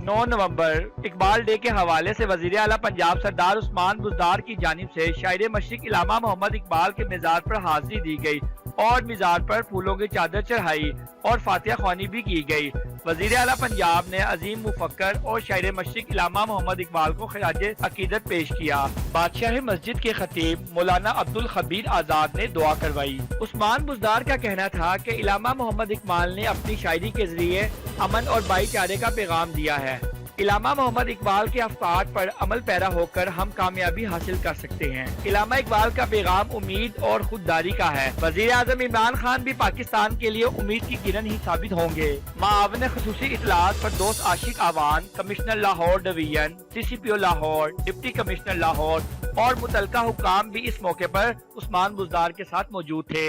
9 نومبر Iqbal day کے حوالے سے وزیر اعلیٰ پنجاب سردار عثمان بزدار کی جانب سے شاعر مشرق علامہ محمد اقبال کے مزار پر حاضری دی گئی اور مزار پر پھولوں کی چادر چڑھائی اور فاتحہ خوانی بھی کی گئی۔ وزیر اعلیٰ پنجاب نے عظیم مفکر اور شاعر مشرق علامہ محمد اقبال کو خراج عقیدت پیش کیا۔ بادشاہ مسجد کے خطیب مولانا عبدالخبیر آزاد نے دعا کروائی۔ عثمان بزدار کا کہنا تھا کہ علامہ محمد اقبال نے اپنی شاعری کے ذریعے امن اور بھائی چارے کا پیغام دیا ہے۔ علامہ محمد اقبال کے افکار پر عمل پیرا ہو کر ہم کامیابی حاصل کر سکتے ہیں۔ علامہ اقبال کا پیغام امید اور خودداری کا ہے۔ وزیر اعظم عمران خان بھی پاکستان کے لیے امید کی کرن ہی ثابت ہوں گے۔ معاون خصوصی اطلاعات فردوس عاشق آوان، کمشنر لاہور ڈویژن، سی سی پی او لاہور، ڈپٹی کمشنر لاہور اور متعلقہ حکام بھی اس موقع پر عثمان بزدار کے ساتھ موجود تھے۔